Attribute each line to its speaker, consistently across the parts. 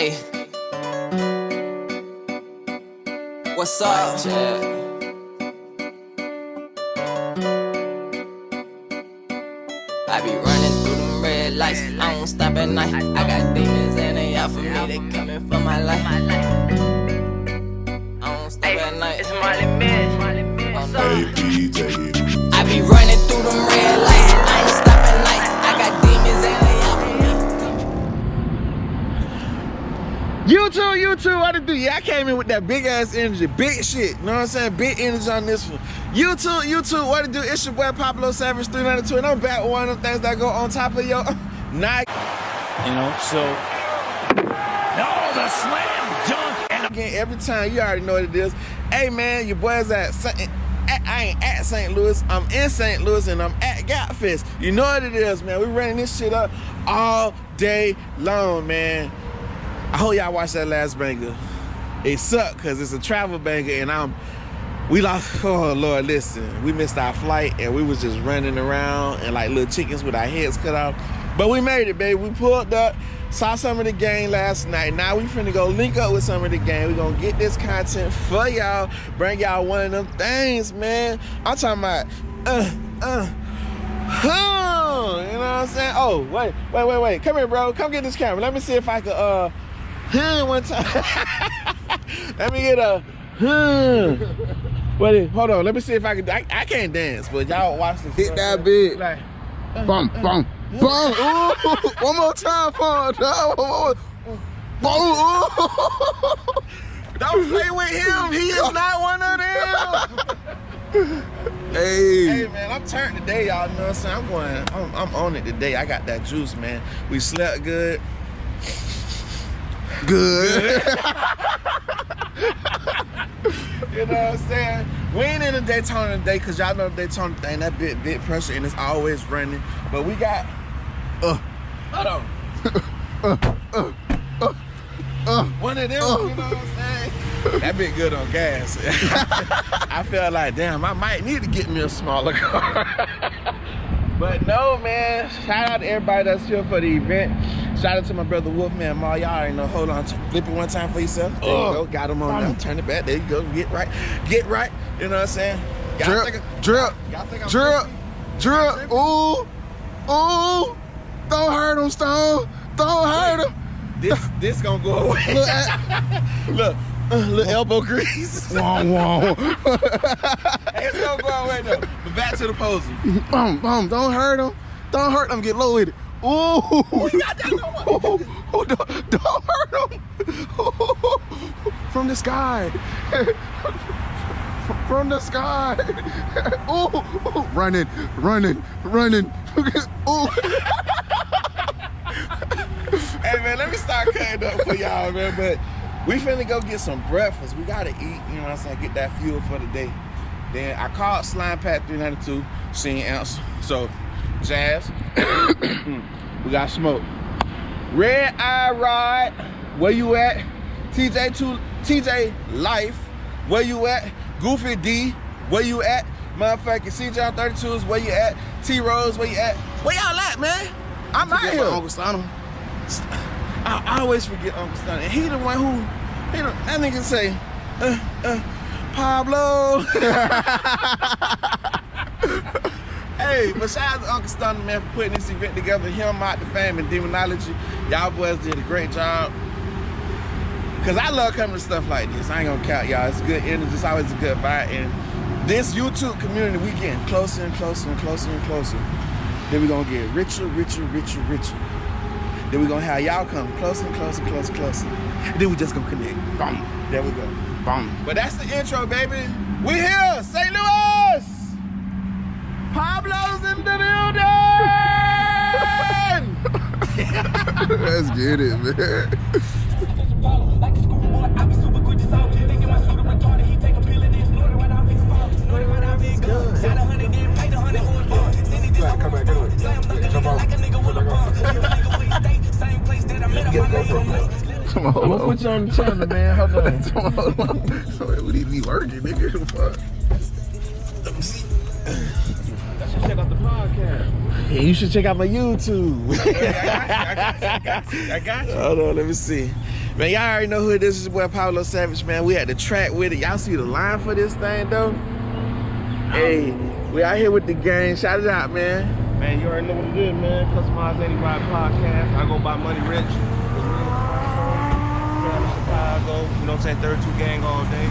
Speaker 1: Hey, what's up, Chad? I be running through them red lights, I don't stop at night. I got demons and they out for me, they coming for my life. I don't stop at night. It's Molly Miss. I be running through them red lights, I don't stop at night. I got demons and they out for me.
Speaker 2: You too, what to do? Yeah, I came in with that big ass energy, big shit. You know what I'm saying? Big energy on this one. You too, what to do? It's your boy Pablo Savage 392, and I'm back with one of them things that go on top of your night.
Speaker 3: You know, so the slam dunk and
Speaker 2: again every time. You already know what it is. Hey man, your boy's at I ain't at St. Louis, I'm in St. Louis, and I'm at GAPFEST. You know what it is, man. We running this shit up all day long, man. I hope y'all watched that last banger. It sucked because it's a travel banger, and we lost. Oh Lord, listen, we missed our flight, and we was just running around and like little chickens with our heads cut off. But we made it, baby. We pulled up, saw some of the game last night. Now we finna go link up with some of the game. We gonna get this content for y'all, bring y'all one of them things, man. I'm talking about, you know what I'm saying? Oh, wait. Come here, bro. Come get this camera. Let me see if I could, one time. Let me get a, Wait, hold on. Let me see if I can. I can't dance, but y'all watch this.
Speaker 4: Hit that bit.
Speaker 2: Like,
Speaker 4: Boom. Ooh, one more time for it. Boom.
Speaker 2: don't play with him. He is not one of them. Hey man, I'm turned today, y'all. You know what I'm saying? I'm on it today. I got that juice, man. We slept good.
Speaker 4: Good.
Speaker 2: You know what I'm saying? We ain't in the Daytona today because y'all know the Daytona thing, that bit pressure, and it's always running. But we got, hold on. One of them, you know what I'm saying? That bit good on gas. I feel like, damn, I might need to get me a smaller car. But no, man, shout out to everybody that's here for the event. Shout out to my brother Wolfman Ma. Y'all already know. Hold on, flip it one time for yourself. There you go, got him on now. Turn it back. There you go. Get right. You know what I'm saying?
Speaker 4: Drip. Ooh. Don't hurt him, Stone. Don't hurt him.
Speaker 2: This gonna go away. Look, little elbow grease.
Speaker 4: Whoa.
Speaker 2: It's gonna go away though. But back to the posing.
Speaker 4: Boom. Don't hurt him. Don't hurt him. Get low with it. Ooh. Don't hurt him. From the sky. From the sky. Ooh. Running. Ooh.
Speaker 2: Hey man, let me start cutting up for y'all, man. But we finna go get some breakfast. We gotta eat, you know what I'm saying? Get that fuel for the day. Then I called Slime Pack 392. She ain't answer. So, Jazz, we got smoke. Redeye Rod, where you at? TJ Life, where you at? Goofy D, where you at? Motherfucking CJ 32s, where you at? T Rose, where you at? Where y'all at, man? I'm out here.
Speaker 4: Uncle Stunna.
Speaker 2: I always forget Uncle Stunna. And he the one who, that nigga say, Pablo. Hey, but shout out to Uncle Stunna, man, for putting this event together. Him, Out the Fame, and Demonology. Y'all boys did a great job. Cause I love coming to stuff like this. I ain't gonna count y'all. It's good energy. It's always a good vibe. And this YouTube community, we getting closer and closer and closer and closer. Then we gonna get richer. Then we gonna have y'all come closer and closer. Then we just gonna connect. Boom. There we go.
Speaker 4: Boom.
Speaker 2: But that's the intro, baby. We here, St. Louis. Pablo's in the building.
Speaker 4: Let's get it, man. Come on,
Speaker 2: I'm gonna put you on the channel, man. Hold on.
Speaker 4: We need to be working, nigga.
Speaker 2: Let me see. I should check out the podcast. Yeah, you should check out my YouTube. I got you.
Speaker 4: I got you.
Speaker 2: Hold on, let me see. Man, y'all already know who it is. It's your boy Pablo Savage, man. We at the track with it. Y'all see the line for this thing, though? Hey, we out here with the gang. Shout it out, man.
Speaker 5: Man, you already know what it is, man. Customize Any Ride Podcast. I go by Money Rich. Chicago, you know what I'm saying? 32 gang all day.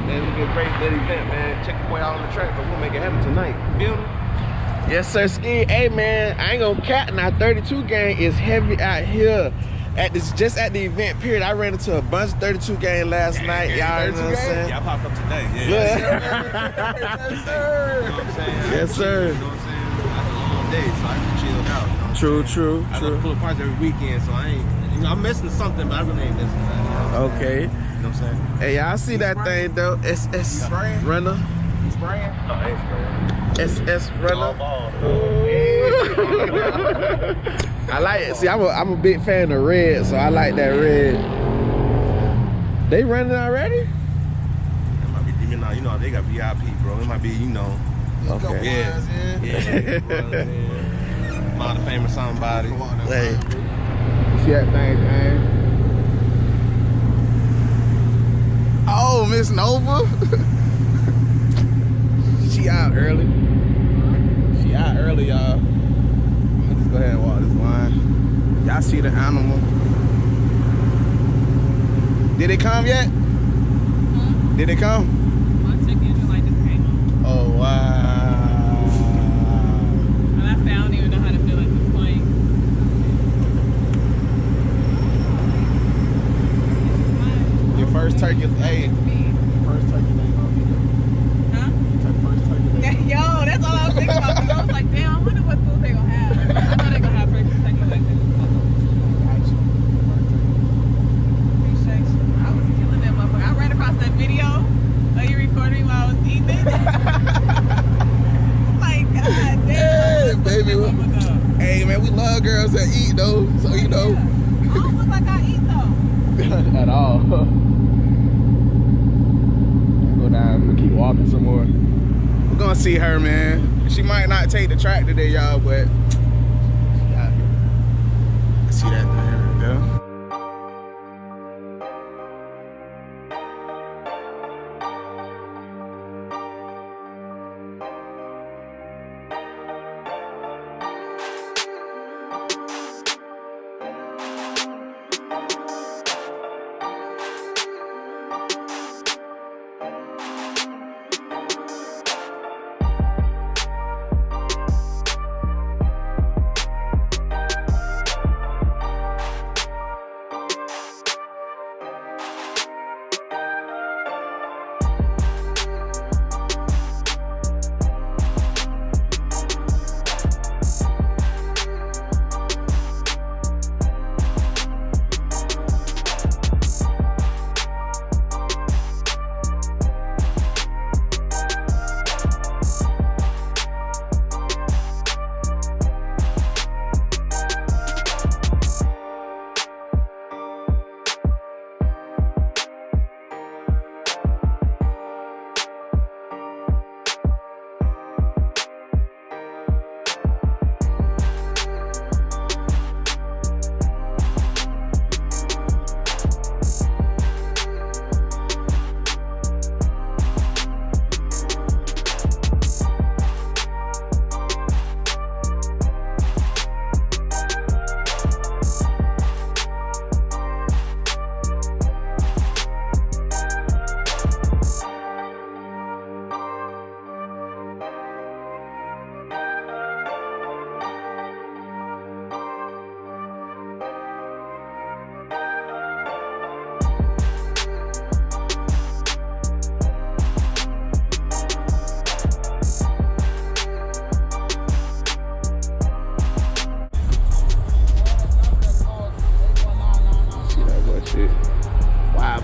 Speaker 5: Man, it'll be a great lit event, man. Check your boy out on the track, but we'll make it happen tonight. Feel me?
Speaker 2: Yes, sir, Ski. Hey, man, I ain't gonna cap. Now, 32 gang is heavy out here. Just at the event period, I ran into a bunch of 32 gang last night. Y'all know what I'm saying?
Speaker 5: Yeah, I popped up today. Yeah.
Speaker 2: Yes,
Speaker 5: sir. You know what I'm saying?
Speaker 2: Yes, sir.
Speaker 5: You know what I'm saying? That's a long day, so I can chill out. You know?
Speaker 2: True.
Speaker 5: I go to pull parts every weekend, so I ain't, I'm missing something, but I really ain't missing that. You know what
Speaker 2: Okay.
Speaker 5: You know what I'm saying?
Speaker 2: Hey, y'all see that thing, though? SS Runner.
Speaker 5: He's spraying? No, I ain't spraying.
Speaker 2: SS Runner.
Speaker 5: Ball.
Speaker 2: I like it. See, I'm a big fan of red, so I like that red. They running already?
Speaker 5: It might be, you know, they got VIP, bro. It might be, you know.
Speaker 2: Okay.
Speaker 5: Yeah. Hall of Fame or somebody.
Speaker 2: Hey.
Speaker 4: See that thing, man? Oh, Miss Nova. She out early. Y'all. I'm gonna just go ahead and walk this line. Y'all see the animal. Did it come yet? Did it come?
Speaker 6: My check engine light just came on.
Speaker 4: Oh, wow.
Speaker 6: And I say I don't even know how to feel at this point.
Speaker 4: Your first turkey, hey. First turkey ain't gonna be good.
Speaker 6: Huh?
Speaker 4: First turkey ain't gonna be
Speaker 6: Yo, that's all I was thinking about. 'Cause I was like, damn, I wonder what food they gonna have. I know they gonna have turkey like this. Appreciate you. I was killing that motherfucker. I ran across that video of you recording me while I was eating it. Like, God damn.
Speaker 4: Hey, baby. Hey, man, we love girls that eat, though. So, you know.
Speaker 6: I don't look like I eat, though.
Speaker 4: At all. Go down, we'll keep walking some more. We're gonna see her, man. She might not take the track today, y'all, but she out here. I see that thing right there.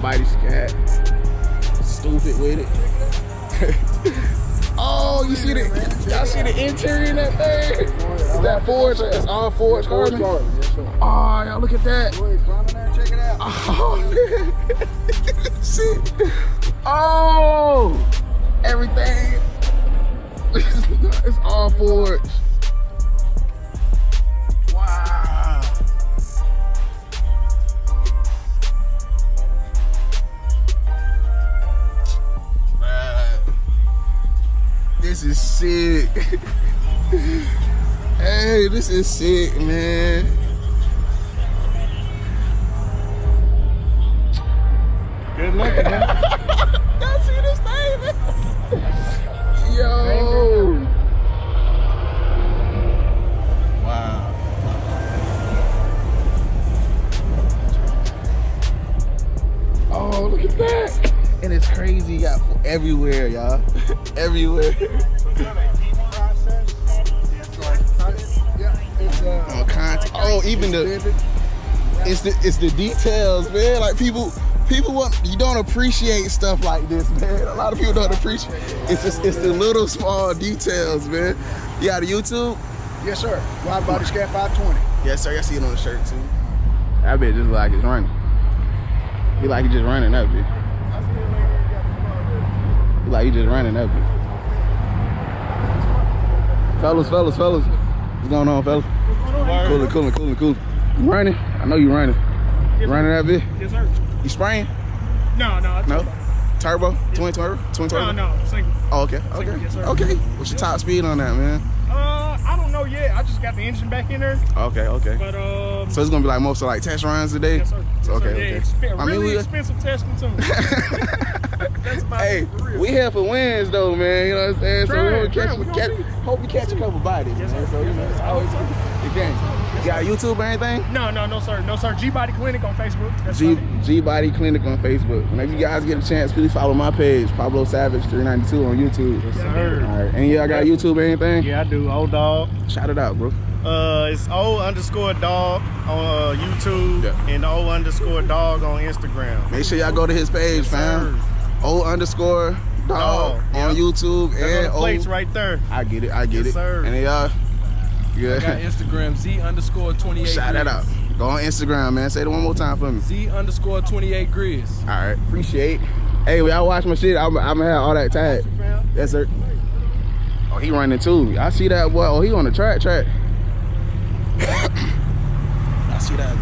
Speaker 4: Mighty scat. Stupid with it. Oh, you see the, y'all see the interior in that thing? Is that forged? It's all forged carbon? Oh, y'all look at that.
Speaker 5: Check it out.
Speaker 4: Oh, shit. Oh, everything. It's all forged. Wow. sick. Hey, this is sick, man.
Speaker 5: Good luck, man.
Speaker 4: Y'all see this thing, man? Yo. Wow. Oh, look at that. And it's crazy, y'all. Everywhere, y'all. Everywhere. Oh, CANT. Oh, even it's the details, man. Like people want, you don't appreciate stuff like this, man. A lot of people don't appreciate. It's the little small details, man. You got a YouTube?
Speaker 7: Yes, sir. Wide body scat 520.
Speaker 4: Yes, sir. I see it on the shirt too. I bet just like it's running. He like he just running up it. He like he just running up it. Fellas. What's going on, fellas? Cool. You running? I know you running.
Speaker 7: Yes,
Speaker 4: running that bit?
Speaker 7: Yes, sir.
Speaker 4: You spraying?
Speaker 7: No.
Speaker 4: No? Turbo? Twin turbo?
Speaker 7: No, single.
Speaker 4: Oh, okay.
Speaker 7: Yes, sir.
Speaker 4: Okay. What's your top speed on that, man?
Speaker 7: I don't know yet. I just got the engine back in there.
Speaker 4: Okay.
Speaker 7: But
Speaker 4: So it's gonna be like most of like test runs today?
Speaker 7: Yes, sir.
Speaker 4: Okay.
Speaker 7: Yeah, really expensive testing too. That's about
Speaker 4: Hey,
Speaker 7: it for real.
Speaker 4: we here for wins though, man. You know what I'm saying?
Speaker 7: Try,
Speaker 4: Hope we catch a couple bodies,
Speaker 7: Yes,
Speaker 4: man.
Speaker 7: sir.
Speaker 4: So you know, it's always the game. You got a YouTube or anything?
Speaker 7: No, sir. G-Body Clinic on Facebook. That's funny.
Speaker 4: G-Body Clinic on Facebook. Whenever you guys get a chance, please follow my page, Pablo Savage 392 on YouTube.
Speaker 5: Yes, sir.
Speaker 4: All right. Any of y'all got YouTube or anything?
Speaker 5: Yeah, I do. Old Dog.
Speaker 4: Shout it out, bro.
Speaker 5: It's O_dog on YouTube and O_dog on Instagram.
Speaker 4: Make sure y'all go to his page, fam. O_dog on YouTube and
Speaker 5: plates right there.
Speaker 4: I get it.
Speaker 5: Yes, sir.
Speaker 4: And y'all,
Speaker 8: I got Instagram Z_28.
Speaker 4: shout that out. Go on Instagram, man. Say it one more time for me.
Speaker 8: Z_28 Grizz.
Speaker 4: All right, appreciate. Hey, when y'all watch my shit, I'm gonna have all that tag. Yes, sir. Oh, he running too. I see that boy. Oh, he on the track. I see that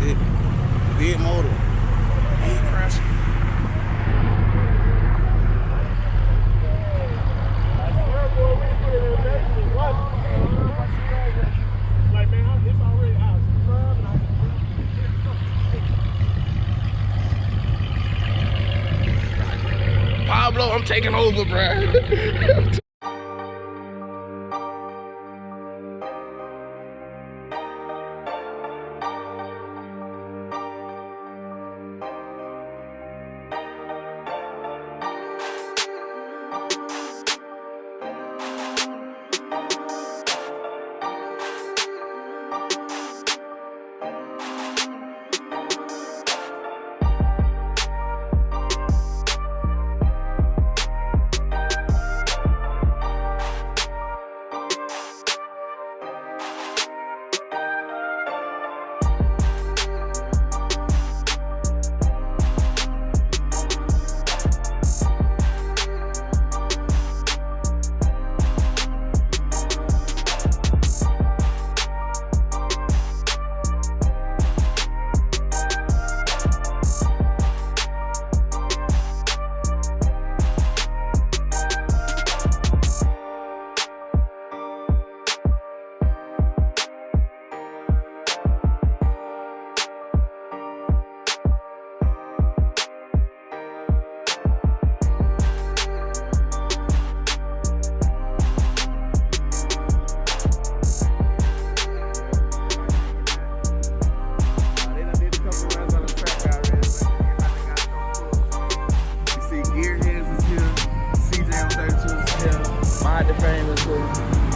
Speaker 4: big motor. Big crash. Pablo, I'm taking over, bruh.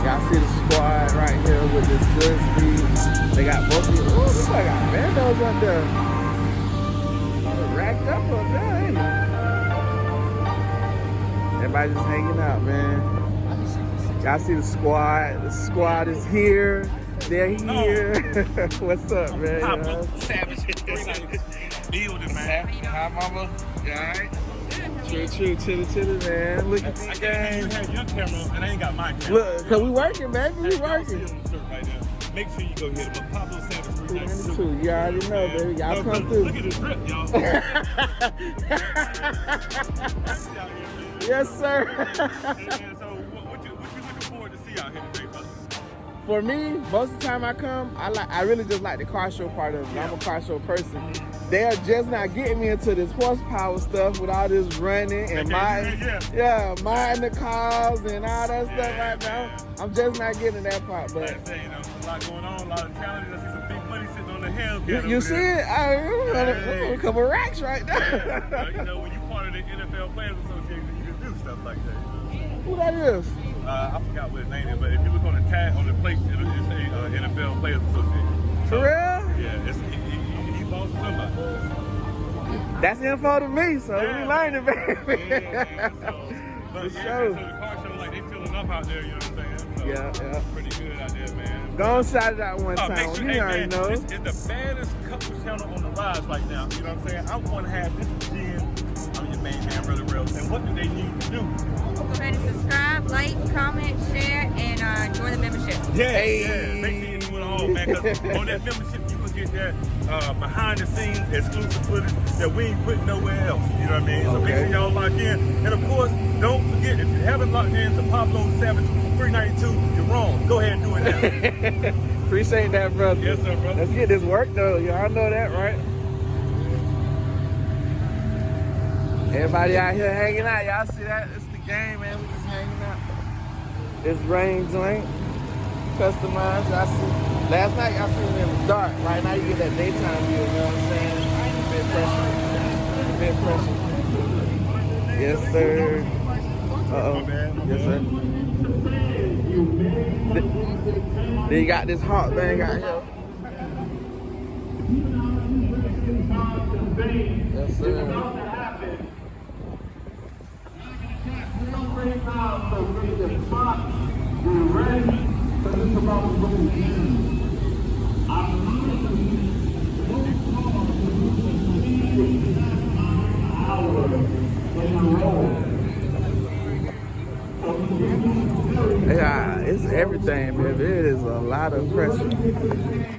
Speaker 4: Y'all see the squad right here with this good speed. They got both of these. Oh, this guy got bandos up there. Racked up there, ain't it? Everybody just hanging out, man. Y'all see the squad. The squad is here. They're here. What's up, man?
Speaker 3: Pablo Savage. Building, man. Hi, mama. You alright?
Speaker 4: True, chillin', man. Look at these guys.
Speaker 3: You have your camera, and I ain't got my camera.
Speaker 4: Look, cause we working, baby. We working.
Speaker 3: Right now. Make sure you go hit him up. Pablo Savage 392.
Speaker 4: You already know, baby. Y'all come through.
Speaker 3: Look at the drip, y'all.
Speaker 4: Yes, sir.
Speaker 3: Hey, man, so what you looking forward to
Speaker 2: for me, most of the time I come, I really just like the car show part of it. I'm a car show person. They're just not getting me into this horsepower stuff with all this running and modding the cars and all that stuff right now. I'm just not getting that part, but
Speaker 3: Like I say, you know, a lot going on, a lot of challenges. I see some big money sitting on the Hellcat.
Speaker 2: you see it? A couple racks right there.
Speaker 3: You know, when you part of the NFL Players Association, you can do stuff like that.
Speaker 2: Who that is?
Speaker 3: I forgot what his name is, but if you look on the tag on the plate, it'll say NFL Players Association.
Speaker 2: For real?
Speaker 3: Yeah, he bought somebody.
Speaker 2: That's info to me, so we learning, baby.
Speaker 3: But
Speaker 2: For
Speaker 3: yeah,
Speaker 2: sure.
Speaker 3: so the car show, like, they filling up out there, you know what I'm saying? So,
Speaker 2: Yeah.
Speaker 3: pretty good out there, man.
Speaker 2: Go and shout it out one time.
Speaker 3: Make sure,
Speaker 2: You already know.
Speaker 3: It's the baddest couple channel on the rise right now. You know what I'm saying? I'm going to have this Jen. I'm your main man, Brother Reels. And what do they need to do?
Speaker 9: Go ahead and subscribe, like, comment, share, and join the membership.
Speaker 3: Yeah. Make sure you do it all, man. Because on that membership, you can get that behind the scenes exclusive footage that we ain't putting nowhere else. You know what I mean? So make sure y'all lock in. And of course, don't forget, if you haven't locked in to Pablo Savage 392, you're wrong. Go ahead and do it now.
Speaker 2: Appreciate that, brother.
Speaker 3: Yes, sir, brother.
Speaker 2: Let's get this work, though. Y'all know that, right? Everybody out here hanging out. Y'all see that? It's the game, man. We just hanging out. This rain joint. Customized. Y'all see. Last night, y'all seen it in the dark. Right now, you get that daytime view. You know what I'm saying? A bit pressure. Yes, sir. Uh-oh. Yes, sir. Then you got this hot thing out here. Yes, sir. Yeah, it's everything, baby. It is a lot of pressure.